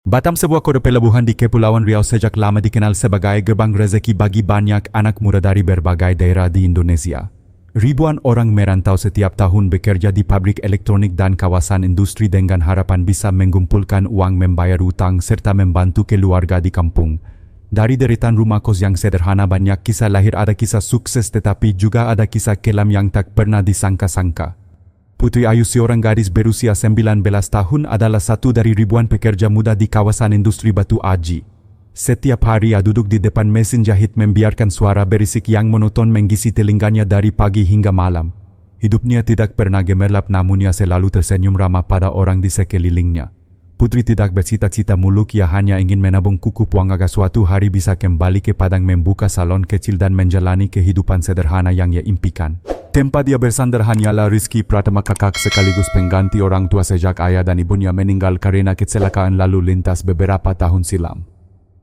Batam, sebuah kota pelabuhan di Kepulauan Riau, sejak lama dikenal sebagai gerbang rezeki bagi banyak anak muda dari berbagai daerah di Indonesia. Ribuan orang merantau setiap tahun bekerja di pabrik elektronik dan kawasan industri dengan harapan bisa mengumpulkan uang, membayar utang, serta membantu keluarga di kampung. Dari deretan rumah kos yang sederhana, banyak kisah lahir. Ada kisah sukses, tetapi juga ada kisah kelam yang tak pernah disangka-sangka. Putri Ayu, seorang gadis berusia 19 tahun, adalah satu dari ribuan pekerja muda di kawasan industri Batu Aji. Setiap hari ia duduk di depan mesin jahit, membiarkan suara berisik yang monoton mengisi telinganya dari pagi hingga malam. Hidupnya tidak pernah gemerlap, namun ia selalu tersenyum ramah pada orang di sekelilingnya. Putri tidak bercita-cita muluk, ia hanya ingin menabung kukup uang agar suatu hari bisa kembali ke Padang, membuka salon kecil dan menjalani kehidupan sederhana yang ia impikan. Tempat dia bersandar hanyalah Rizky Pratama, kakak sekaligus pengganti orang tua sejak ayah dan ibunya meninggal karena kecelakaan lalu lintas beberapa tahun silam.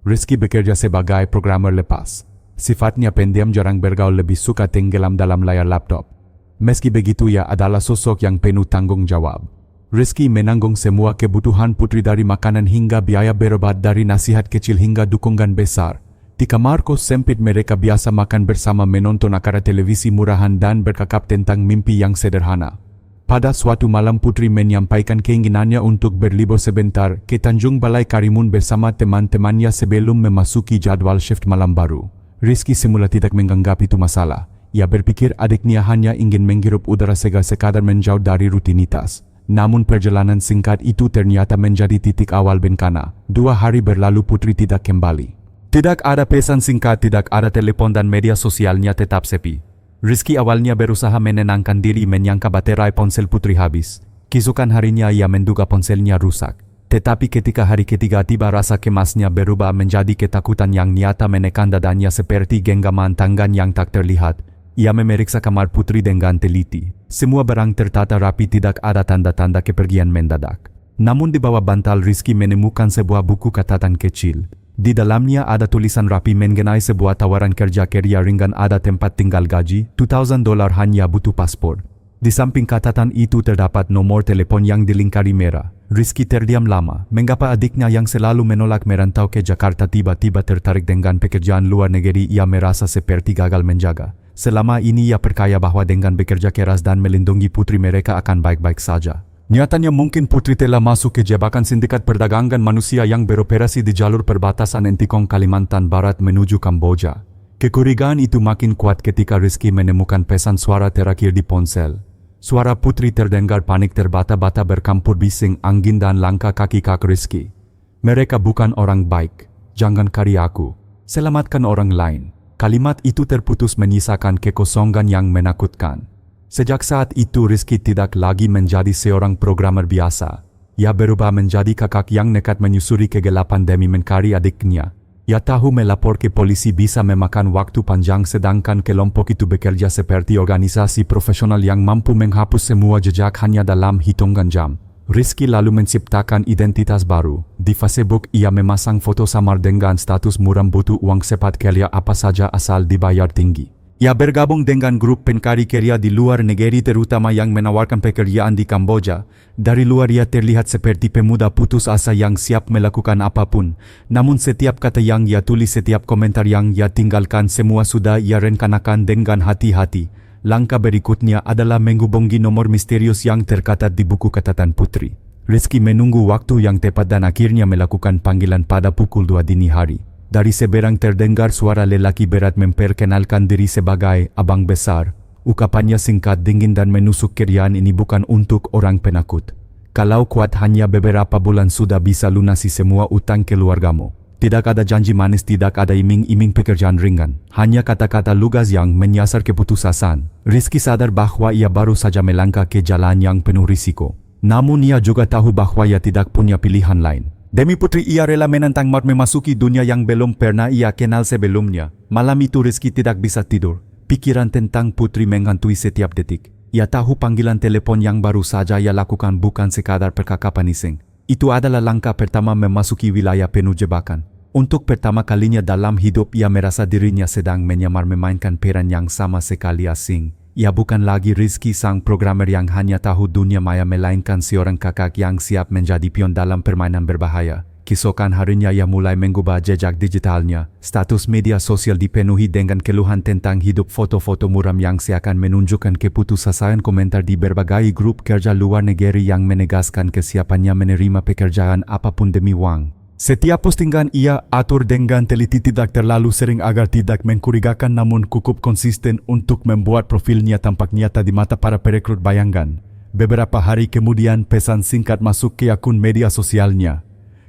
Rizky bekerja sebagai programmer lepas. Sifatnya pendiam, jarang bergaul, lebih suka tenggelam dalam layar laptop. Meski begitu, ia adalah sosok yang penuh tanggung jawab. Rizky menanggung semua kebutuhan Putri, dari makanan hingga biaya berobat, dari nasihat kecil hingga dukungan besar. Di kamar kos sempit mereka biasa makan bersama, menonton acara televisi murahan dan bercakap tentang mimpi yang sederhana. Pada suatu malam, Putri menyampaikan keinginannya untuk berlibur sebentar ke Tanjung Balai Karimun bersama teman-temannya sebelum memasuki jadwal shift malam baru. Rizky semula tidak menganggap itu masalah. Ia berpikir adiknya hanya ingin menghirup udara segar, sekadar menjauh dari rutinitas. Namun perjalanan singkat itu ternyata menjadi titik awal bencana. 2 hari berlalu, Putri tidak kembali. Tidak ada pesan singkat, tidak ada telepon, dan media sosialnya tetap sepi. Rizky awalnya berusaha menenangkan diri, menyangka baterai ponsel Putri habis. Keesokan harinya ia menduga ponselnya rusak. Tetapi ketika hari ketiga tiba, rasa cemasnya berubah menjadi ketakutan yang nyata menekan dadanya seperti genggaman tangan yang tak terlihat. Ia memeriksa kamar Putri dengan teliti. Semua barang tertata rapi, tidak ada tanda-tanda kepergian mendadak. Namun di bawah bantal Rizky menemukan sebuah buku catatan kecil. Di dalamnya ada tulisan rapi mengenai sebuah tawaran kerja kerja ringan, ada tempat tinggal, gaji $2,000, hanya butuh paspor. Di samping catatan itu terdapat nomor telepon yang dilingkari merah. Rizky terdiam lama. Mengapa adiknya yang selalu menolak merantau ke Jakarta tiba-tiba tertarik dengan pekerjaan luar negeri? Ia merasa seperti gagal menjaga. Selama ini ia percaya bahwa dengan bekerja keras dan melindungi Putri mereka akan baik-baik saja. Nyatanya mungkin Putri telah masuk ke jebakan sindikat perdagangan manusia yang beroperasi di jalur perbatasan Entikong, Kalimantan Barat menuju Kamboja. Kecurigaan itu makin kuat ketika Rizky menemukan pesan suara terakhir di ponsel. Suara Putri terdengar panik, terbata-bata bercampur bising angin dan langkah kaki kak Rizky. "Mereka bukan orang baik. Jangan cari aku. Selamatkan orang lain." Kalimat itu terputus menyisakan kekosongan yang menakutkan. Sejak saat itu Rizky tidak lagi menjadi seorang programmer biasa. Ia berubah menjadi kakak yang nekat menyusuri kegelapan demi mencari adiknya. Ia tahu melapor ke polisi bisa memakan waktu panjang, sedangkan kelompok itu bekerja seperti organisasi profesional yang mampu menghapus semua jejak hanya dalam hitungan jam. Rizky lalu menciptakan identitas baru. Di Facebook ia memasang foto samar dengan status muram, butuh uang cepat, kerja apa saja asal dibayar tinggi. Ia bergabung dengan grup pencari kerja di luar negeri, terutama yang menawarkan pekerjaan di Kamboja. Dari luar ia terlihat seperti pemuda putus asa yang siap melakukan apapun. Namun setiap kata yang ia tulis, setiap komentar yang ia tinggalkan, semua sudah ia rencanakan dengan hati-hati. Langkah berikutnya adalah menghubungi nomor misterius yang tercatat di buku catatan Putri. Rizky menunggu waktu yang tepat dan akhirnya melakukan panggilan pada pukul 2 dini hari. Dari seberang terdengar suara lelaki berat memperkenalkan diri sebagai abang besar. Ucapannya singkat, dingin dan menusuk. "Kerjaan ini bukan untuk orang penakut. Kalau kuat hanya beberapa bulan sudah bisa lunasi semua utang keluargamu." Tidak ada janji manis, tidak ada iming-iming pekerjaan ringan. Hanya kata-kata lugas yang menyasar keputusan. Rizky sadar bahwa ia baru saja melangkah ke jalan yang penuh risiko. Namun ia juga tahu bahwa ia tidak punya pilihan lain. Demi Putri ia rela menantang maut, memasuki dunia yang belum pernah ia kenal sebelumnya. Malam itu Rizky tidak bisa tidur. Pikiran tentang Putri menghantui setiap detik. Ia tahu panggilan telepon yang baru saja ia lakukan bukan sekadar percakapan iseng. Itu adalah langkah pertama memasuki wilayah penuh jebakan. Untuk pertama kalinya dalam hidup ia merasa dirinya sedang menyamar memainkan peran yang sama sekali asing. Ia bukan lagi Rizky sang programmer yang hanya tahu dunia maya, melainkan seorang kakak yang siap menjadi pion dalam permainan berbahaya. Keesokan harinya ia mulai mengubah jejak digitalnya. Status media sosial dipenuhi dengan keluhan tentang hidup foto-foto muram yang seakan menunjukkan keputusasaan komentar di berbagai grup kerja luar negeri yang menegaskan kesiapannya menerima pekerjaan apapun demi uang. Setiap postingan ia atur dengan teliti, tidak terlalu sering agar tidak mencurigakan, namun cukup konsisten untuk membuat profilnya tampak nyata di mata para perekrut. Bayangkan, beberapa hari kemudian pesan singkat masuk ke akun media sosialnya.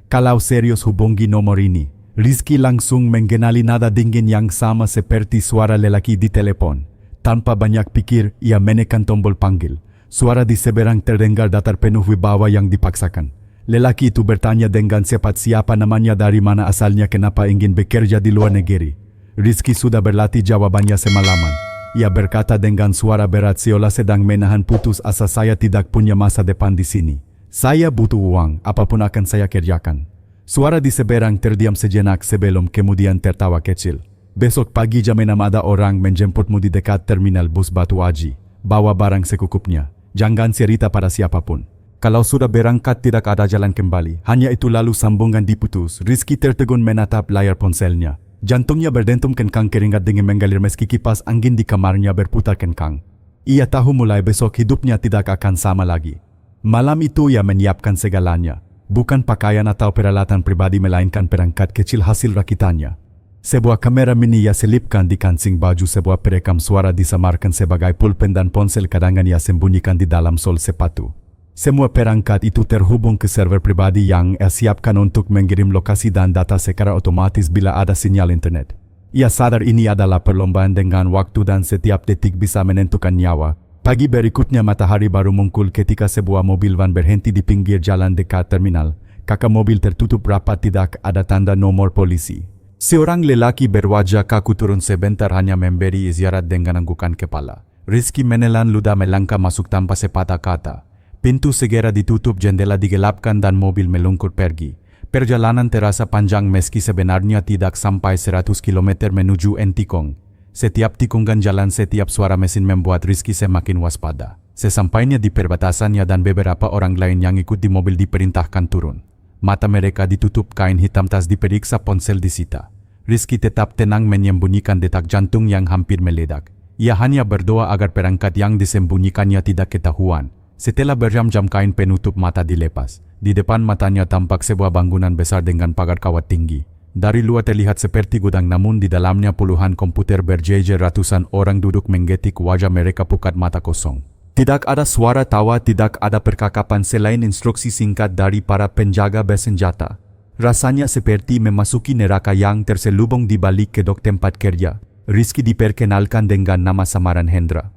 Kalau serius hubungi nomor ini. Rizky langsung mengenali nada dingin yang sama seperti suara lelaki di telepon. Tanpa banyak pikir, ia menekan tombol panggil. Suara di seberang terdengar datar penuh wibawa yang dipaksakan. Lelaki itu bertanya dengan cepat siapa namanya, dari mana asalnya, kenapa ingin bekerja di luar negeri. Rizky sudah berlatih jawabannya semalaman. Ia berkata dengan suara berat seolah sedang menahan putus asa, saya tidak punya masa depan di sini. Saya butuh uang, apapun akan saya kerjakan. Suara di seberang terdiam sejenak sebelum kemudian tertawa kecil. Besok pagi jam 6 ada orang menjemputmu di dekat terminal bus Batu Aji. Bawa barang secukupnya. Jangan cerita pada siapapun. Kalau sudah berangkat tidak ada jalan kembali. Hanya itu, lalu sambungan diputus. Rizky tertegun menatap layar ponselnya. Jantungnya berdentum kencang, keringat dingin mengalir meski kipas angin di kamarnya berputar kencang. Ia tahu mulai besok hidupnya tidak akan sama lagi. Malam itu ia menyiapkan segalanya. Bukan pakaian atau peralatan pribadi, melainkan perangkat kecil hasil rakitannya. Sebuah kamera mini ia selipkan di kancing baju, sebuah perekam suara disamarkan sebagai pulpen, dan ponsel cadangan ia sembunyikan di dalam sol sepatu. Semua perangkat itu terhubung ke server pribadi yang ia siapkan untuk mengirim lokasi dan data secara otomatis bila ada sinyal internet. Ia sadar ini adalah perlombaan dengan waktu dan setiap detik bisa menentukan nyawa. Pagi berikutnya matahari baru muncul ketika sebuah mobil van berhenti di pinggir jalan dekat terminal. Kaki mobil tertutup rapat, tidak ada tanda nomor polisi. Seorang lelaki berwajah kaku turun sebentar, hanya memberi isyarat dengan anggukan kepala. Rizky menelan ludah melangkah masuk tanpa sepatah kata. Pintu segera ditutup, jendela digelapkan dan mobil melungkur pergi. Perjalanan terasa panjang meski sebenarnya tidak sampai 100 km menuju Entikong. Setiap tikungan jalan, setiap suara mesin membuat Rizky semakin waspada. Sesampainya di perbatasannya dan beberapa orang lain yang ikut di mobil diperintahkan turun. Mata mereka ditutup, kain hitam tas diperiksa, ponsel disita. Rizky tetap tenang menyembunyikan detak jantung yang hampir meledak. Ia hanya berdoa agar perangkat yang disembunyikannya tidak ketahuan. Setelah berjam-jam kain penutup mata dilepas. Di depan matanya tampak sebuah bangunan besar dengan pagar kawat tinggi. Dari luar terlihat seperti gudang, namun di dalamnya puluhan komputer berjejer, ratusan orang duduk menggetik, wajah mereka pucat, mata kosong. Tidak ada suara tawa, tidak ada percakapan selain instruksi singkat dari para penjaga bersenjata. Rasanya seperti memasuki neraka yang terselubung di balik kedok tempat kerja. Rizky diperkenalkan dengan nama samaran Hendra.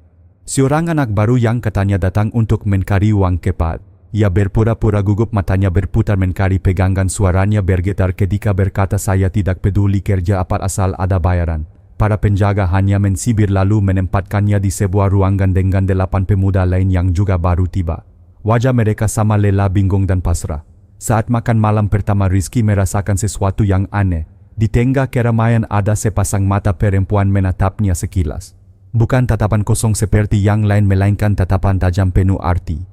Seorang anak baru yang katanya datang untuk mencari uang cepat. Ia berpura-pura gugup, matanya berputar mencari pegangan, suaranya bergetar ketika berkata, saya tidak peduli kerja apa asal ada bayaran. Para penjaga hanya mensibir lalu menempatkannya di sebuah ruangan dengan 8 pemuda lain yang juga baru tiba. Wajah mereka sama lelah, bingung dan pasrah. Saat makan malam pertama, Rizky merasakan sesuatu yang aneh. Di tengah keramaian ada sepasang mata perempuan menatapnya sekilas. Bukan tatapan kosong seperti yang lain, melainkan tatapan tajam penuh arti.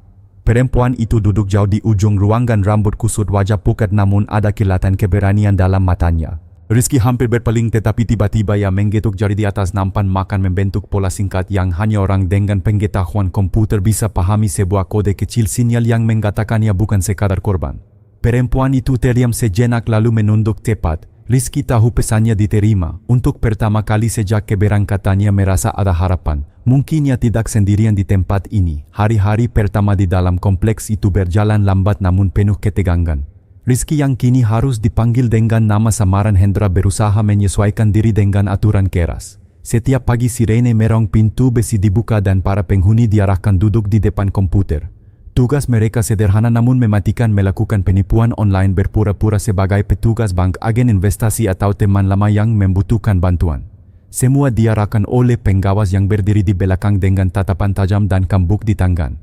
Perempuan itu duduk jauh di ujung ruangan, rambut kusut, wajah pucat, namun ada kilatan keberanian dalam matanya. Rizky hampir berpaling, tetapi tiba-tiba ia menggetuk jari di atas nampan makan, membentuk pola singkat yang hanya orang dengan pengetahuan komputer bisa pahami, sebuah kode kecil sinyal yang mengatakannya bukan sekadar korban. Perempuan itu terdiam sejenak lalu menunduk cepat. Rizky tahu pesannya diterima. Untuk pertama kali sejak keberangkatannya merasa ada harapan. Mungkin ia tidak sendirian di tempat ini. Hari-hari pertama di dalam kompleks itu berjalan lambat namun penuh ketegangan. Rizky yang kini harus dipanggil dengan nama samaran Hendra berusaha menyesuaikan diri dengan aturan keras. Setiap pagi sirene merong, pintu besi dibuka dan para penghuni diarahkan duduk di depan komputer. Tugas mereka sederhana namun mematikan, melakukan penipuan online, berpura-pura sebagai petugas bank, agen investasi atau teman lama yang membutuhkan bantuan. Semua diarahkan oleh pengawas yang berdiri di belakang dengan tatapan tajam dan cambuk di tangan.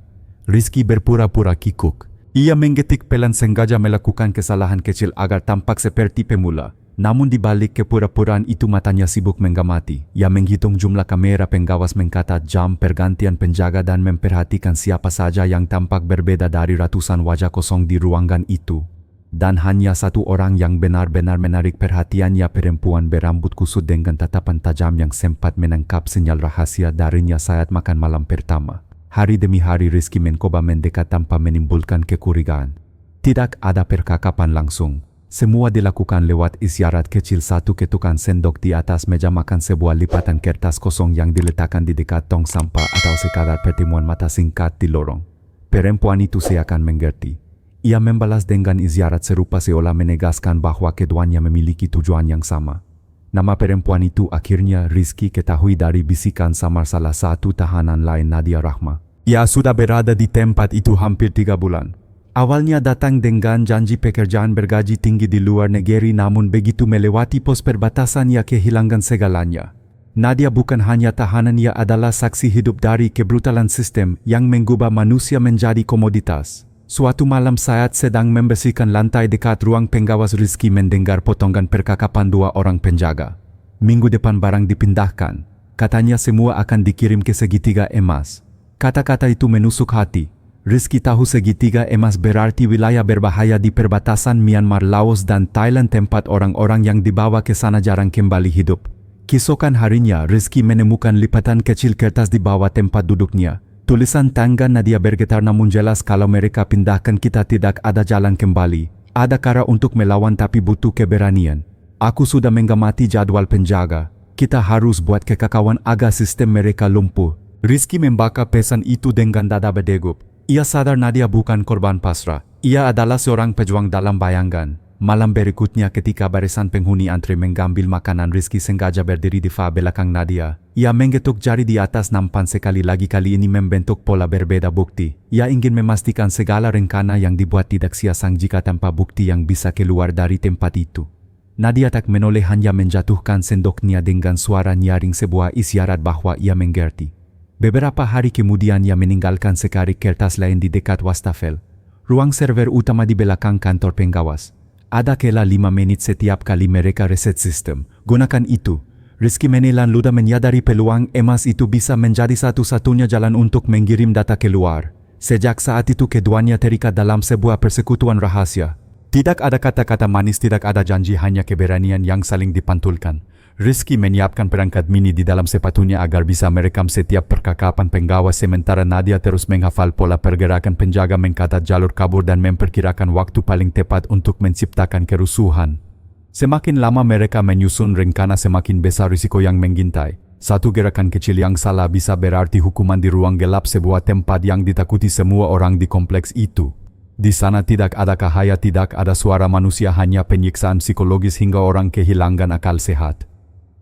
Rizky berpura-pura kikuk. Ia menggetik pelan, sengaja melakukan kesalahan kecil agar tampak seperti pemula. Namun di balik kepura-puraan itu matanya sibuk mengamati. Ia menghitung jumlah kamera pengawas, mencatat jam pergantian penjaga dan memperhatikan siapa saja yang tampak berbeda dari ratusan wajah kosong di ruangan itu. Dan hanya satu orang yang benar-benar menarik perhatiannya, perempuan berambut kusut dengan tatapan tajam yang sempat menangkap sinyal rahasia darinya saat makan malam pertama. Hari demi hari Rizky mencoba mendekat tanpa menimbulkan kecurigaan. Tidak ada percakapan langsung. Semua dilakukan lewat isyarat kecil, satu ketukan sendok di atas meja makan, sebuah lipatan kertas kosong yang diletakkan di dekat tong sampah, atau sekadar pertemuan mata singkat di lorong. Perempuan itu seakan mengerti. Ia membalas dengan isyarat serupa seolah menegaskan bahwa keduanya memiliki tujuan yang sama. Nama perempuan itu akhirnya Rizky ketahui dari bisikan samar salah satu tahanan lain, Nadia Rahma. Ia sudah berada di tempat itu hampir 3 bulan. Awalnya datang dengan janji pekerjaan bergaji tinggi di luar negeri, namun begitu melewati pos perbatasan ia kehilangan segalanya. Nadia bukan hanya tahanan, ia adalah saksi hidup dari kebrutalan sistem yang mengubah manusia menjadi komoditas. Suatu malam saat sedang membersihkan lantai dekat ruang pengawas, Rizky mendengar potongan percakapan 2 orang penjaga. Minggu depan barang dipindahkan. Katanya semua akan dikirim ke segitiga emas. Kata-kata itu menusuk hati. Rizky tahu segitiga emas berarti wilayah berbahaya di perbatasan Myanmar, Laos, dan Thailand, tempat orang-orang yang dibawa ke sana jarang kembali hidup. Keesokan harinya, Rizky menemukan lipatan kecil kertas di bawah tempat duduknya. Tulisan tangan Nadia bergetar, namun jelas kalau mereka pindahkan kita tidak ada jalan kembali. Ada cara untuk melawan tapi butuh keberanian. Aku sudah mengamati jadwal penjaga. Kita harus buat kekacauan agar sistem mereka lumpuh. Rizky membaca pesan itu dengan dada berdegup. Ia sadar Nadia bukan korban pasrah. Ia adalah seorang pejuang dalam bayangan. Malam berikutnya ketika barisan penghuni antri mengambil makanan, Rizky sengaja berdiri di belakang Nadia. Ia menggetuk jari di atas nampan sekali lagi, kali ini membentuk pola berbeda bukti. Ia ingin memastikan segala rencana yang dibuat tidak sia-sia jika tanpa bukti yang bisa keluar dari tempat itu. Nadia tak menoleh, hanya menjatuhkan sendoknya dengan suara nyaring, sebuah isyarat bahwa ia mengerti. Beberapa hari kemudian ia meninggalkan sekarik kertas lain di dekat wastafel, ruang server utama di belakang kantor pengawas. Ada kala 5 menit setiap kali mereka reset sistem. Gunakan itu. Rizky menelan ludah, menyadari peluang emas itu bisa menjadi satu-satunya jalan untuk mengirim data keluar. Sejak saat itu keduanya terikat dalam sebuah persekutuan rahasia. Tidak ada kata-kata manis, tidak ada janji, hanya keberanian yang saling dipantulkan. Rizky menyiapkan perangkat mini di dalam sepatunya agar bisa merekam setiap percakapan pengawas, sementara Nadia terus menghafal pola pergerakan penjaga, mengcatat jalur kabur dan memperkirakan waktu paling tepat untuk menciptakan kerusuhan. Semakin lama mereka menyusun rencana, semakin besar risiko yang mengintai. Satu gerakan kecil yang salah bisa berarti hukuman di ruang gelap, sebuah tempat yang ditakuti semua orang di kompleks itu. Di sana tidak ada cahaya, tidak ada suara manusia, hanya penyiksaan psikologis hingga orang kehilangan akal sehat.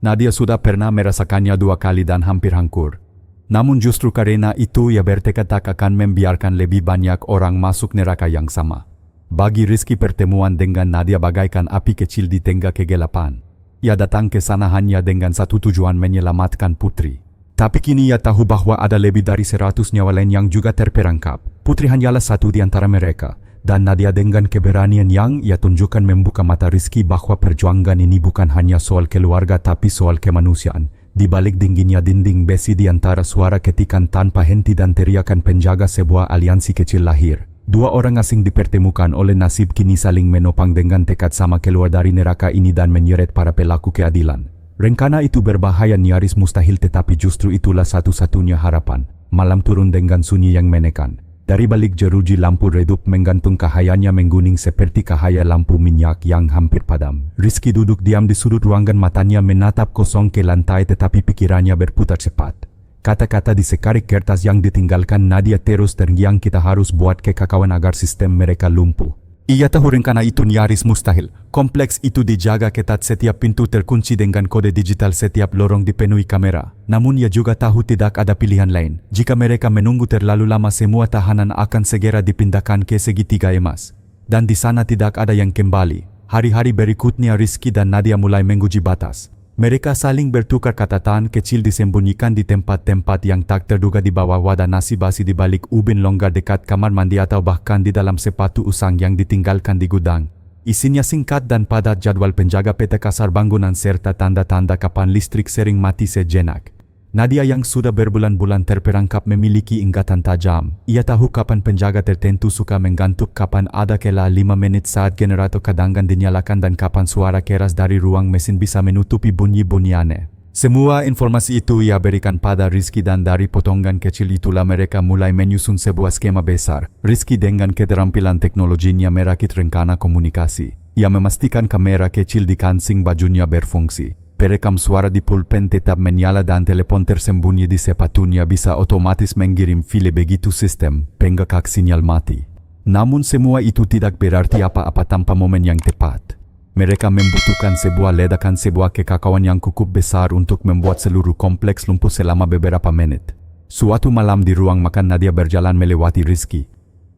Nadia sudah pernah merasakannya 2 kali dan hampir hancur. Namun justru karena itu ia bertekad tak akan membiarkan lebih banyak orang masuk neraka yang sama. Bagi Rizky, pertemuan dengan Nadia bagaikan api kecil di tengah kegelapan. Ia datang ke sana hanya dengan satu tujuan, menyelamatkan putri. Tapi kini ia tahu bahwa ada lebih dari 100 nyawa lain yang juga terperangkap. Putri hanyalah satu di antara mereka. Dan Nadia dengan keberanian yang ia tunjukkan membuka mata Rizky bahwa perjuangan ini bukan hanya soal keluarga tapi soal kemanusiaan. Di balik dinginnya dinding besi, di antara suara ketikan tanpa henti dan teriakan penjaga, sebuah aliansi kecil lahir. 2 orang asing dipertemukan oleh nasib, kini saling menopang dengan tekad sama keluar dari neraka ini dan menyeret para pelaku keadilan. Rencana itu berbahaya, nyaris mustahil, tetapi justru itulah satu-satunya harapan. Malam turun dengan sunyi yang menekan. Dari balik jeruji lampu redup menggantung, cahayanya mengguning seperti cahaya lampu minyak yang hampir padam. Rizky duduk diam di sudut ruangan, matanya menatap kosong ke lantai, tetapi pikirannya berputar cepat. Kata-kata di sekarik kertas yang ditinggalkan Nadia terus terngiang, kita harus buat kekacauan agar sistem mereka lumpuh. Ia tahu rencana itu nyaris mustahil. Kompleks itu dijaga ketat, setiap pintu terkunci dengan kode digital, setiap lorong dipenuhi kamera. Namun ia juga tahu tidak ada pilihan lain. Jika mereka menunggu terlalu lama, semua tahanan akan segera dipindahkan ke segitiga emas. Dan di sana tidak ada yang kembali. Hari-hari berikutnya Rizky dan Nadia mulai menguji batas. Mereka saling bertukar catatan kecil, disembunyikan di tempat-tempat yang tak terduga, di bawah wadah nasi basi, di balik ubin longgar dekat kamar mandi, atau bahkan di dalam sepatu usang yang ditinggalkan di gudang. Isinya singkat dan padat, jadwal penjaga, peta kasar bangunan, serta tanda-tanda kapan listrik sering mati sejenak. Nadia yang sudah berbulan-bulan terperangkap memiliki ingatan tajam. Ia tahu kapan penjaga tertentu suka menggantuk, kapan ada kela 5 menit saat generator cadangan dinyalakan dan kapan suara keras dari ruang mesin bisa menutupi bunyi-bunyi aneh. Semua informasi itu ia berikan pada Rizky dan dari potongan kecil itulah mereka mulai menyusun sebuah skema besar. Rizky dengan keterampilan teknologinya merakit rencana komunikasi. Ia memastikan kamera kecil di kancing bajunya berfungsi. Perekam suara di pulpen tetap menyala dan telepon tersembunyi di sepatunya bisa otomatis mengirim file begitu sistem penggakak sinyal mati. Namun semua itu tidak berarti apa-apa tanpa momen yang tepat. Mereka membutuhkan sebuah ledakan, sebuah kekacauan yang cukup besar untuk membuat seluruh kompleks lumpuh selama beberapa menit. Suatu malam di ruang makan Nadia berjalan melewati Rizky.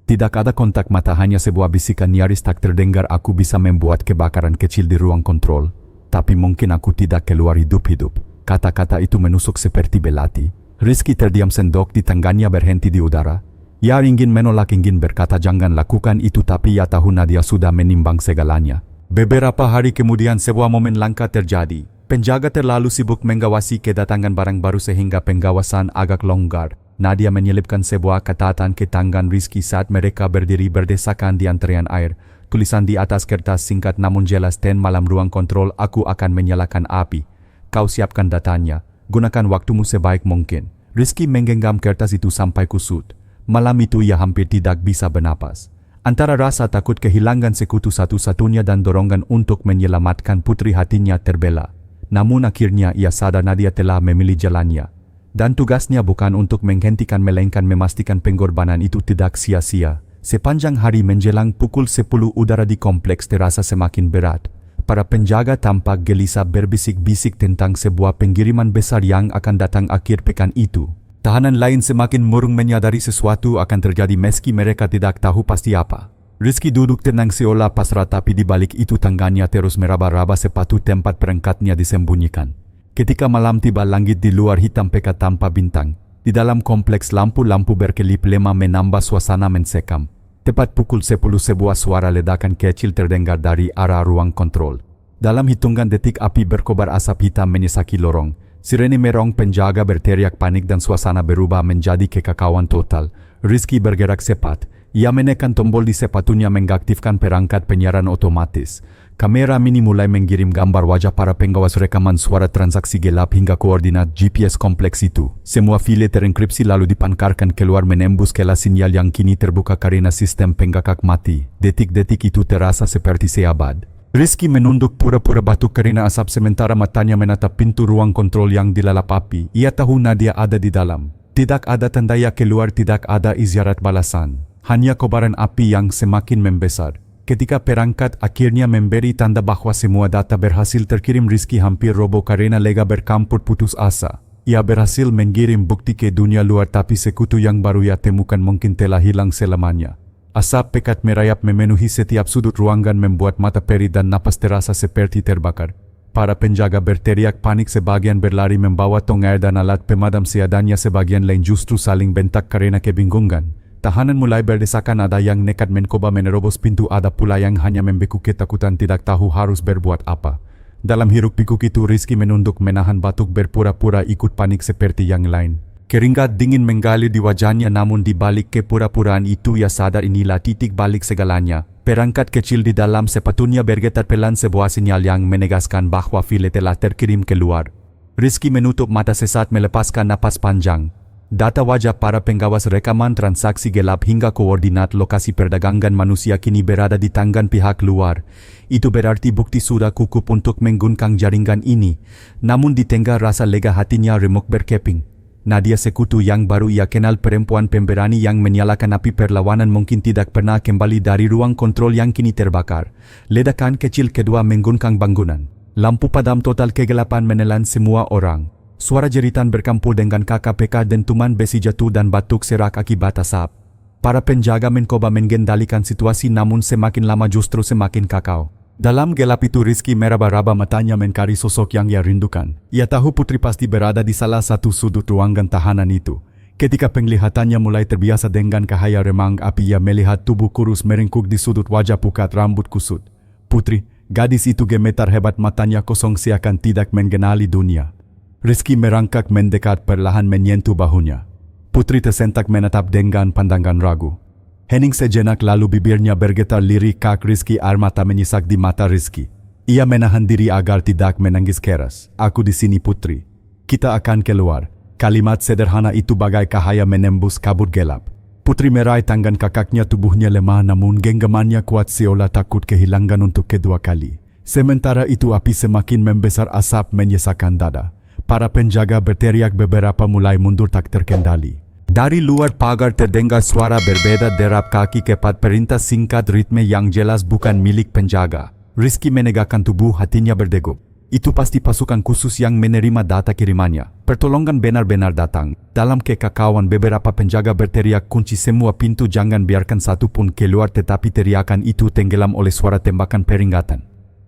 Tidak ada kontak mata, hanya sebuah bisikan nyaris tak terdengar, "Aku bisa membuat kebakaran kecil di ruang kontrol. Tapi mungkin aku tidak keluar hidup-hidup." Kata-kata itu menusuk seperti belati. Rizky terdiam, sendok di tangannya berhenti di udara. Ia ingin menolak, ingin berkata jangan lakukan itu, tapi ia tahu Nadia sudah menimbang segalanya. Beberapa hari kemudian sebuah momen langka terjadi. Penjaga terlalu sibuk mengawasi kedatangan barang baru sehingga pengawasan agak longgar. Nadia menyelipkan sebuah catatan ke tangan Rizky saat mereka berdiri berdesakan di antrean air. Tulisan di atas kertas singkat namun jelas, 10 malam ruang kontrol, aku akan menyalakan api. Kau siapkan datanya, gunakan waktumu sebaik mungkin. Rizky menggenggam kertas itu sampai kusut. Malam itu ia hampir tidak bisa bernapas. Antara rasa takut kehilangan sekutu satu-satunya dan dorongan untuk menyelamatkan putri, hatinya terbela. Namun akhirnya ia sadar Nadia telah memilih jalannya. Dan tugasnya bukan untuk menghentikan melainkan memastikan pengorbanan itu tidak sia-sia. Sepanjang hari menjelang pukul 10 udara di kompleks terasa semakin berat. Para penjaga tampak gelisah berbisik-bisik tentang sebuah pengiriman besar yang akan datang akhir pekan itu. Tahanan lain semakin murung menyadari sesuatu akan terjadi meski mereka tidak tahu pasti apa. Rizky duduk tenang seolah pasrah, tapi di balik itu tangannya terus meraba-raba sepatu tempat perangkatnya disembunyikan. Ketika malam tiba, langit di luar hitam pekat tanpa bintang. Di dalam kompleks lampu-lampu berkelip lemah menambah suasana mencekam. Tepat pukul 10 sebuah suara ledakan kecil terdengar dari arah ruang kontrol. Dalam hitungan detik api berkobar, asap hitam menyesaki lorong. Sirene merong, penjaga berteriak panik dan suasana berubah menjadi kekacauan total. Rizky bergerak cepat. Ia menekan tombol di sepatunya mengaktifkan perangkat penyiaran otomatis. Kamera mini mulai mengirim gambar wajah para pengawas, rekaman suara transaksi gelap hingga koordinat GPS kompleks itu. Semua file terenkripsi lalu dipancarkan keluar menembus kelas sinyal yang kini terbuka karena sistem penggakak mati. Detik-detik itu terasa seperti seabad. Rizky menunduk pura-pura batuk karena asap sementara matanya menatap pintu ruang kontrol yang dilalap api. Ia tahu Nadia ada di dalam. Tidak ada tanda ia keluar, tidak ada isyarat balasan. Hanya kobaran api yang semakin membesar. Ketika perangkat akhirnya memberi tanda bahwa semua data berhasil terkirim, Rizky hampir roboh karena lega bercampur putus asa. Ia berhasil mengirim bukti ke dunia luar, tapi sekutu yang baru ia temukan mungkin telah hilang selamanya. Asap pekat merayap memenuhi setiap sudut ruangan membuat mata perih dan napas terasa seperti terbakar. Para penjaga berteriak panik, sebagian berlari membawa tong air dan alat pemadam seadanya, sebagian lain justru saling bentak karena kebingungan. Tahanan mulai berdesakan, ada yang nekat mencoba menerobos pintu, ada pula yang hanya membeku ketakutan tidak tahu harus berbuat apa. Dalam hiruk pikuk itu Rizky menunduk menahan batuk, berpura-pura ikut panik seperti yang lain. Keringat dingin mengalir di wajahnya, namun di balik kepura-puraan itu ia sadar inilah titik balik segalanya. Perangkat kecil di dalam sepatunya bergetar pelan, sebuah sinyal yang menegaskan bahwa file telah terkirim keluar. Rizky menutup mata sesaat melepaskan napas panjang. Data wajah para pengawas, rekaman transaksi gelap hingga koordinat lokasi perdagangan manusia kini berada di tangan pihak luar. Itu berarti bukti sudah cukup untuk mengguncang jaringan ini. Namun di tengah rasa lega hatinya remuk berkeping. Nadia, sekutu yang baru ia kenal, perempuan pemberani yang menyalakan api perlawanan, mungkin tidak pernah kembali dari ruang kontrol yang kini terbakar. Ledakan kecil kedua mengguncang bangunan. Lampu padam total, kegelapan menelan semua orang. Suara jeritan bercampur dengan KKPK, dentuman besi jatuh dan batuk serak akibat asap. Para penjaga mencoba mengendalikan situasi, namun semakin lama justru semakin kacau. Dalam gelap itu Rizky meraba-raba matanya mencari sosok yang ia rindukan. Ia tahu putri pasti berada di salah satu sudut ruangan tahanan itu. Ketika penglihatannya mulai terbiasa dengan cahaya remang api, ia melihat tubuh kurus meringkuk di sudut wajah pucat, rambut kusut. Putri, gadis itu gemetar hebat, matanya kosong seakan tidak mengenali dunia. Rizky merangkak mendekat perlahan menyentuh bahunya. Putri tersentak menatap dengan pandangan ragu. Hening sejenak lalu bibirnya bergetar lirik kak Rizky, air mata menyisak di mata Rizky. Ia menahan diri agar tidak menangis keras. Aku di sini Putri. Kita akan keluar. Kalimat sederhana itu bagai cahaya menembus kabut gelap. Putri meraih tangan kakaknya, tubuhnya lemah namun genggamannya kuat seolah takut kehilangan untuk kedua kali. Sementara itu api semakin membesar, asap menyesakkan dada. Para penjaga berteriak, beberapa mulai mundur tak terkendali. Dari luar pagar terdengar suara berbeda, derap kaki kepat, perintah singkat, ritme yang jelas bukan milik penjaga. Rizky menegakkan tubuh, hatinya berdegup. Itu pasti pasukan khusus yang menerima data kirimannya. Pertolongan benar-benar datang. Dalam kekacauan beberapa penjaga berteriak, kunci semua pintu, jangan biarkan satu pun keluar, tetapi teriakan itu tenggelam oleh suara tembakan peringatan.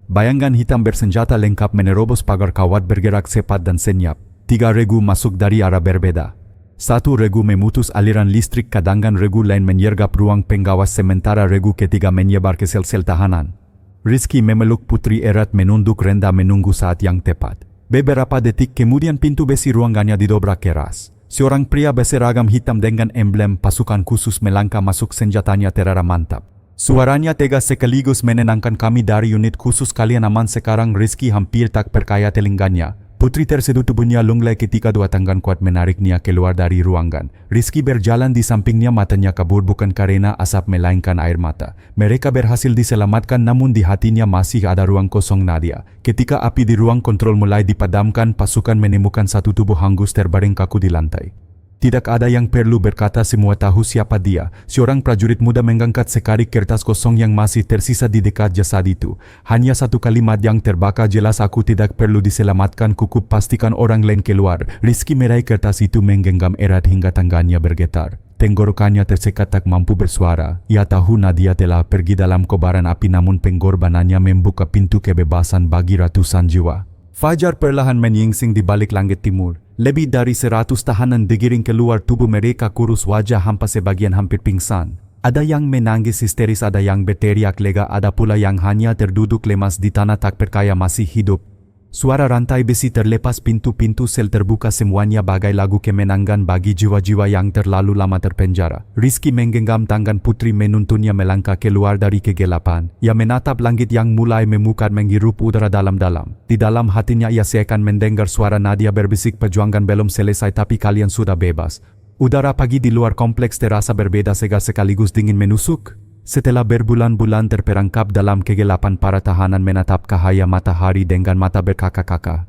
Bayangan hitam bersenjata lengkap menerobos pagar kawat, bergerak cepat dan senyap. 3 regu masuk dari arah berbeda. 1 regu memutus aliran listrik, cadangan regu lain menyergap ruang pengawas, sementara regu ketiga menyebar ke sel-sel tahanan. Rizky memeluk Putri erat, menunduk rendah menunggu saat yang tepat. Beberapa detik kemudian pintu besi ruangannya didobrak keras. Seorang pria berseragam hitam dengan emblem pasukan khusus melangkah masuk, senjatanya terarah mantap. Suaranya tegas sekaligus menenangkan, kami dari unit khusus, kalian aman sekarang. Rizky hampir tak percaya telinganya. Putri terseduh, tubuhnya lunglai ketika 2 tangan kuat menariknya keluar dari ruangan. Rizky berjalan di sampingnya, matanya kabur bukan karena asap melainkan air mata. Mereka berhasil diselamatkan namun di hatinya masih ada ruang kosong Nadia. Ketika api di ruang kontrol mulai dipadamkan, pasukan menemukan satu tubuh hangus terbaring kaku di lantai. Tidak ada yang perlu berkata, semua tahu siapa dia. Seorang prajurit muda mengangkat sekarik kertas kosong yang masih tersisa di dekat jasad itu. Hanya 1 kalimat yang terbakar jelas, aku tidak perlu diselamatkan, cukup pastikan orang lain keluar. Rizky meraih kertas itu, menggenggam erat hingga tangannya bergetar. Tenggorokannya tersekat, tak mampu bersuara. Ia tahu Nadia telah pergi dalam kobaran api, namun pengorbanannya membuka pintu kebebasan bagi ratusan jiwa. Fajar perlahan menyingsing di balik langit timur. Lebih dari 100 tahanan digiring keluar, tubuh mereka kurus, wajah hampa, sebagian hampir pingsan. Ada yang menangis histeris, ada yang berteriak lega, ada pula yang hanya terduduk lemas di tanah tak percaya masih hidup. Suara rantai besi terlepas, pintu-pintu sel terbuka, semuanya bagai lagu kemenangan bagi jiwa-jiwa yang terlalu lama terpenjara. Rizky menggenggam tangan Putri, menuntunnya melangkah keluar dari kegelapan. Ia menatap langit yang mulai memukar, menghirup udara dalam-dalam. Di dalam hatinya ia seakan mendengar suara Nadia berbisik, perjuangan belum selesai tapi kalian sudah bebas. Udara pagi di luar kompleks terasa berbeda, segar sekaligus dingin menusuk. Setelah berbulan-bulan terperangkap dalam kegelapan, para tahanan menatap cahaya matahari dengan mata berkaka-kaka.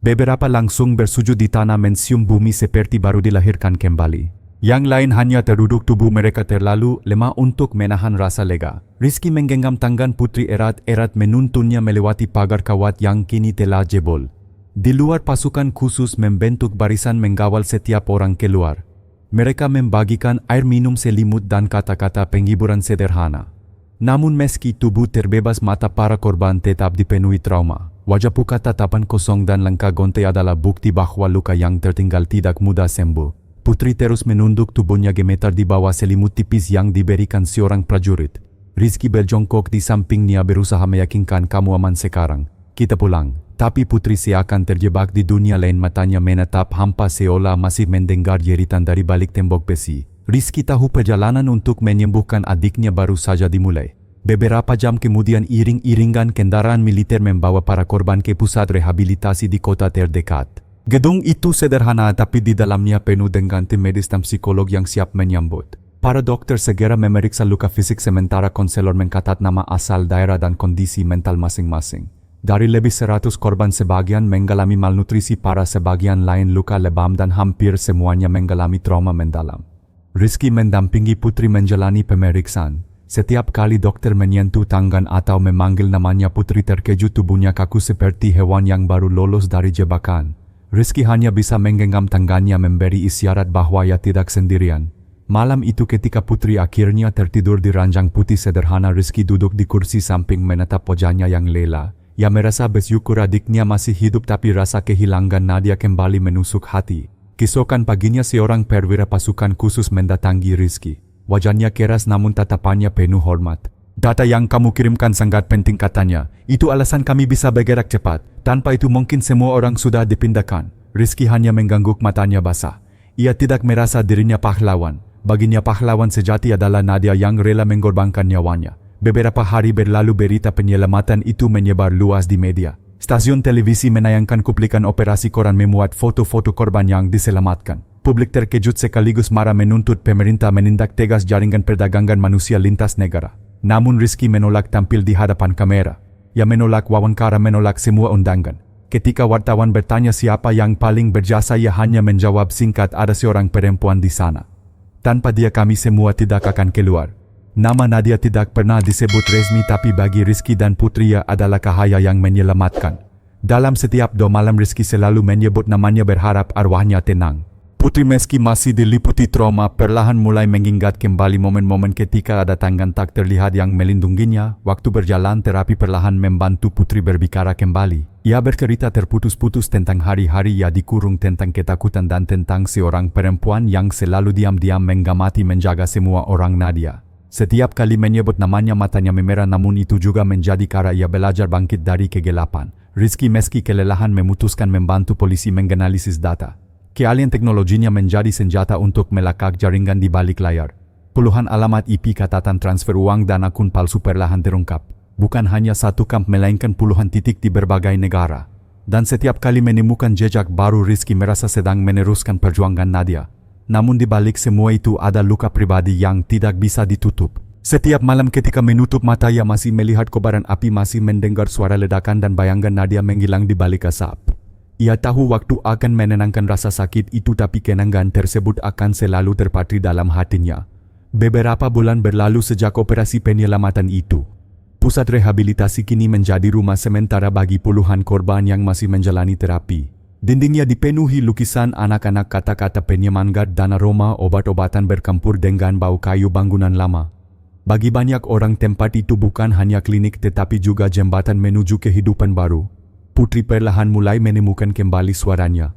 Beberapa langsung bersujud di tanah, mencium bumi seperti baru dilahirkan kembali. Yang lain hanya terduduk, tubuh mereka terlalu lemah untuk menahan rasa lega. Rizky menggenggam tangan Putri erat-erat, menuntunnya melewati pagar kawat yang kini telah jebol. Di luar, pasukan khusus membentuk barisan mengawal setiap orang keluar. Mereka membagikan air minum, selimut dan kata-kata penghiburan sederhana. Namun meski tubuh terbebas, mata para korban tetap dipenuhi trauma. Wajah pucat, tatapan kosong dan langkah gonte adalah bukti bahwa luka yang tertinggal tidak mudah sembuh. Putri terus menunduk, tubuhnya gemetar di bawah selimut tipis yang diberikan seorang prajurit. Rizky berjongkok di sampingnya, berusaha meyakinkan, kamu aman sekarang, kita pulang. Tapi Putri seakan terjebak di dunia lain, matanya menatap hampa seolah masih mendengar jeritan dari balik tembok besi. Rizky tahu perjalanan untuk menyembuhkan adiknya baru saja dimulai. Beberapa jam kemudian, iring-iringan kendaraan militer membawa para korban ke pusat rehabilitasi di kota terdekat. Gedung itu sederhana tapi di dalamnya penuh dengan tim medis dan psikolog yang siap menyambut. Para dokter segera memeriksa luka fisik, sementara konselor mencatat nama, asal daerah dan kondisi mental masing-masing. Dari lebih 100 korban, sebagian mengalami malnutrisi parah, sebagian lain luka lebam dan hampir semuanya mengalami trauma mendalam. Rizky mendampingi Putri menjalani pemeriksaan. Setiap kali dokter menyentuh tangan atau memanggil namanya, Putri terkejut, tubuhnya kaku seperti hewan yang baru lolos dari jebakan. Rizky hanya bisa menggenggam tangannya, memberi isyarat bahwa ia tidak sendirian. Malam itu ketika Putri akhirnya tertidur di ranjang putih sederhana, Rizky duduk di kursi samping menatap wajahnya yang lelah. Ia merasa bersyukur adiknya masih hidup, tapi rasa kehilangan Nadia kembali menusuk hati. Keesokan paginya seorang perwira pasukan khusus mendatangi Rizky. Wajahnya keras namun tatapannya penuh hormat. Data yang kamu kirimkan sangat penting, katanya. Itu alasan kami bisa bergerak cepat. Tanpa itu mungkin semua orang sudah dipindahkan. Rizky hanya mengangguk, matanya basah. Ia tidak merasa dirinya pahlawan. Baginya pahlawan sejati adalah Nadia yang rela mengorbankan nyawanya. Beberapa hari berlalu berita penyelamatan itu menyebar luas di media. Stasiun televisi menayangkan cuplikan operasi koran memuat foto-foto korban yang diselamatkan. Publik terkejut sekaligus marah menuntut pemerintah menindak tegas jaringan perdagangan manusia lintas negara. Namun Rizky menolak tampil di hadapan kamera. Ia menolak wawancara, menolak semua undangan. Ketika wartawan bertanya siapa yang paling berjasa, ia hanya menjawab singkat, ada seorang perempuan di sana. Tanpa dia kami semua tidak akan keluar. Nama Nadia tidak pernah disebut resmi, tapi bagi Rizky dan Putri ia adalah cahaya yang menyelamatkan. Dalam setiap doa malam Rizky selalu menyebut namanya berharap arwahnya tenang. Putri meski masih diliputi trauma perlahan mulai mengingat kembali momen-momen ketika ada tangan tak terlihat yang melindunginya. Waktu berjalan terapi perlahan membantu Putri berbicara kembali. Ia bercerita terputus-putus tentang hari-hari ia dikurung, tentang ketakutan dan tentang seorang perempuan yang selalu diam-diam mengamati menjaga semua orang Nadia. Setiap kali menyebut namanya matanya memerah, namun itu juga menjadi cara ia belajar bangkit dari kegelapan. Rizky meski kelelahan memutuskan membantu polisi menganalisis data. Keahlian teknologinya menjadi senjata untuk melacak jaringan di balik layar. Puluhan alamat IP, catatan transfer uang dan akun palsu perlahan terungkap. Bukan hanya satu kamp melainkan puluhan titik di berbagai negara. Dan setiap kali menemukan jejak baru Rizky merasa sedang meneruskan perjuangan Nadia. Namun di balik semua itu ada luka pribadi yang tidak bisa ditutup. Setiap malam ketika menutup mata ia masih melihat kobaran api, masih mendengar suara ledakan dan bayangan Nadia menghilang di balik asap. Ia tahu waktu akan menenangkan rasa sakit itu, tapi kenangan tersebut akan selalu terpatri dalam hatinya. Beberapa bulan berlalu sejak operasi penyelamatan itu. Pusat rehabilitasi kini menjadi rumah sementara bagi puluhan korban yang masih menjalani terapi. Dindingnya dipenuhi lukisan anak-anak, kata-kata penyemangat dan aroma obat-obatan bercampur dengan bau kayu bangunan lama. Bagi banyak orang tempat itu bukan hanya klinik tetapi juga jembatan menuju kehidupan baru. Putri perlahan mulai menemukan kembali suaranya.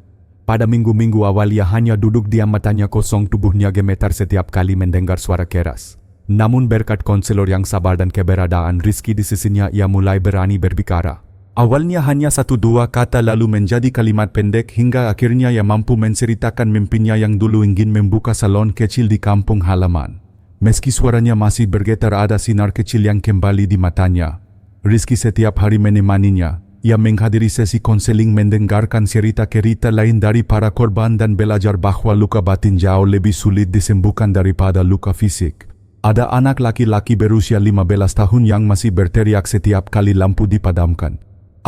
Pada minggu-minggu awal ia hanya duduk diam, matanya kosong, tubuhnya gemetar setiap kali mendengar suara keras. Namun berkat konselor yang sabar dan keberadaan Rizky di sisinya, ia mulai berani berbicara. Awalnya hanya 1-2 kata, lalu menjadi kalimat pendek, hingga akhirnya ia mampu menceritakan mimpinya yang dulu ingin membuka salon kecil di kampung halaman. Meski suaranya masih bergetar, ada sinar kecil yang kembali di matanya. Rizky setiap hari menemaninya. Ia menghadiri sesi konseling, mendengarkan cerita-cerita lain dari para korban dan belajar bahwa luka batin jauh lebih sulit disembuhkan daripada luka fisik. Ada anak laki-laki berusia 15 tahun yang masih berteriak setiap kali lampu dipadamkan.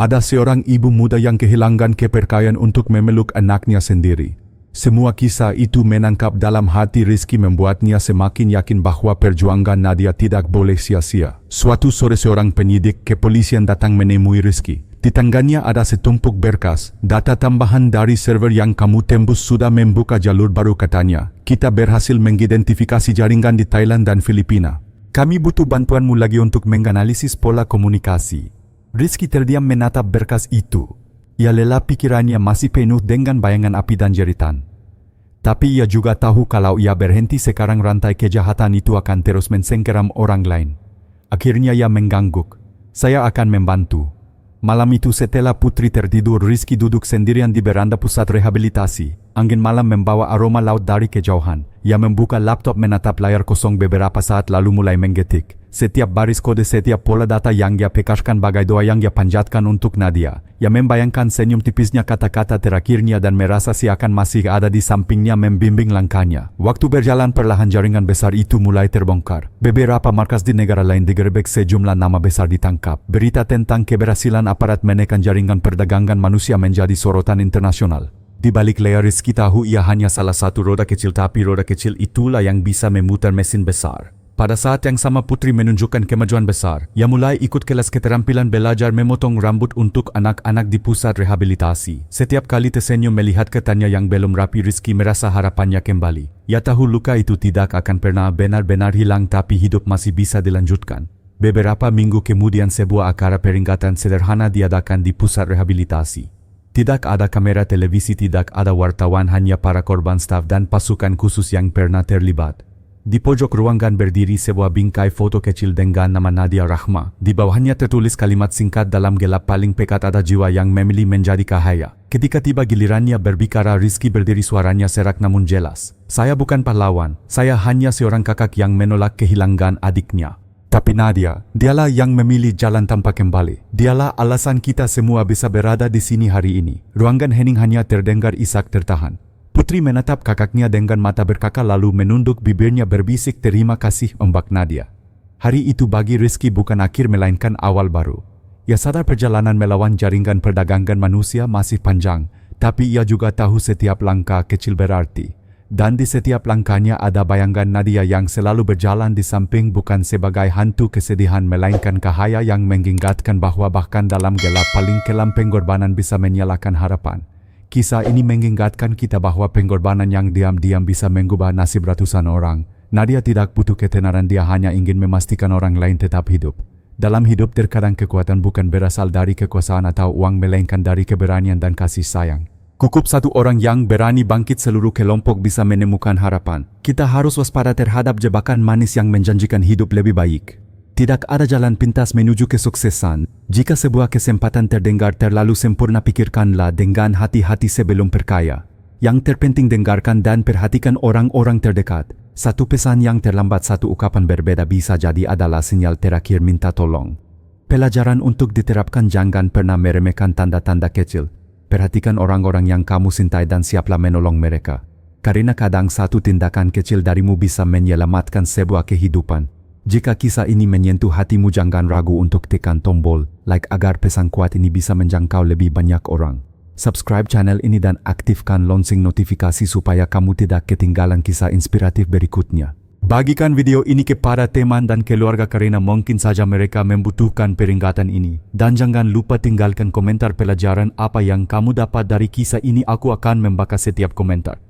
Ada seorang ibu muda yang kehilangan kepercayaan untuk memeluk anaknya sendiri. Semua kisah itu menangkap dalam hati Rizky, membuatnya semakin yakin bahwa perjuangan Nadia tidak boleh sia-sia. Suatu sore seorang penyidik kepolisian datang menemui Rizky. Di tangannya ada setumpuk berkas, data tambahan dari server yang kamu tembus sudah membuka jalur baru, katanya. Kita berhasil mengidentifikasi jaringan di Thailand dan Filipina. Kami butuh bantuanmu lagi untuk menganalisis pola komunikasi. Rizky terdiam menatap berkas itu. Ia lelah, pikirannya masih penuh dengan bayangan api dan jeritan. Tapi ia juga tahu kalau ia berhenti sekarang, rantai kejahatan itu akan terus mensengkeram orang lain. Akhirnya ia mengangguk. Saya akan membantu. Malam itu setelah Putri tertidur, Rizky duduk sendirian di beranda pusat rehabilitasi. Angin malam membawa aroma laut dari kejauhan. Ia membuka laptop, menatap layar kosong beberapa saat lalu mulai menggetik. Setiap baris kode, setiap pola data yang ia pekarkan bagai doa yang ia panjatkan untuk Nadia. Ia membayangkan senyum tipisnya, kata-kata terakhirnya, dan merasa seakan masih ada di sampingnya membimbing langkahnya. Waktu berjalan perlahan jaringan besar itu mulai terbongkar. Beberapa markas di negara lain digerebek, sejumlah nama besar ditangkap. Berita tentang keberhasilan aparat menekan jaringan perdagangan manusia menjadi sorotan internasional. Di balik layar Rizky tahu ia hanya salah satu roda kecil, tapi roda kecil itulah yang bisa memutar mesin besar. Pada saat yang sama Putri menunjukkan kemajuan besar. Ia mulai ikut kelas keterampilan belajar memotong rambut untuk anak-anak di pusat rehabilitasi. Setiap kali tersenyum melihat ketanya yang belum rapi, Rizky merasa harapannya kembali. Ia tahu luka itu tidak akan pernah benar-benar hilang, tapi hidup masih bisa dilanjutkan. Beberapa minggu kemudian sebuah acara peringatan sederhana diadakan di pusat rehabilitasi. Tidak ada kamera televisi, tidak ada wartawan, hanya para korban, staf dan pasukan khusus yang pernah terlibat. Di pojok ruangan berdiri sebuah bingkai foto kecil dengan nama Nadia Rahma. Di bawahnya tertulis kalimat singkat, dalam gelap paling pekat ada jiwa yang memilih menjadi cahaya. Ketika tiba gilirannya berbicara, Rizky berdiri, suaranya serak namun jelas. Saya bukan pahlawan, saya hanya seorang kakak yang menolak kehilangan adiknya. Tapi Nadia, dialah yang memilih jalan tanpa kembali. Dialah alasan kita semua bisa berada di sini hari ini. Ruangan hening, hanya terdengar isak tertahan. Putri menatap kakaknya dengan mata berkaca lalu menunduk bibirnya berbisik, terima kasih Mbak Nadia. Hari itu bagi Rizky bukan akhir melainkan awal baru. Ia sadar perjalanan melawan jaringan perdagangan manusia masih panjang, tapi ia juga tahu setiap langkah kecil berarti. Dan di setiap langkahnya ada bayangan Nadia yang selalu berjalan di samping, bukan sebagai hantu kesedihan melainkan cahaya yang mengingatkan bahwa bahkan dalam gelap paling kelam pengorbanan bisa menyalakan harapan. Kisah ini mengingatkan kita bahwa pengorbanan yang diam-diam bisa mengubah nasib ratusan orang. Nadia tidak butuh ketenaran, dia hanya ingin memastikan orang lain tetap hidup. Dalam hidup terkadang kekuatan bukan berasal dari kekuasaan atau uang, melainkan dari keberanian dan kasih sayang. Cukup satu orang yang berani bangkit, seluruh kelompok bisa menemukan harapan. Kita harus waspada terhadap jebakan manis yang menjanjikan hidup lebih baik. Tidak ada jalan pintas menuju kesuksesan. Jika sebuah kesempatan terdengar terlalu sempurna, pikirkanlah dengan hati-hati sebelum percaya. Yang terpenting, dengarkan dan perhatikan orang-orang terdekat. Satu pesan yang terlambat, satu ucapan berbeda bisa jadi adalah sinyal terakhir minta tolong. Pelajaran untuk diterapkan, jangan pernah meremehkan tanda-tanda kecil. Perhatikan orang-orang yang kamu cintai dan siaplah menolong mereka. Karena kadang satu tindakan kecil darimu bisa menyelamatkan sebuah kehidupan. Jika kisah ini menyentuh hatimu, jangan ragu untuk tekan tombol like agar pesan kuat ini bisa menjangkau lebih banyak orang. Subscribe channel ini dan aktifkan lonceng notifikasi supaya kamu tidak ketinggalan kisah inspiratif berikutnya. Bagikan video ini kepada teman dan keluarga karena mungkin saja mereka membutuhkan peringatan ini. Dan jangan lupa tinggalkan komentar pelajaran apa yang kamu dapat dari kisah ini. Aku akan membaca setiap komentar.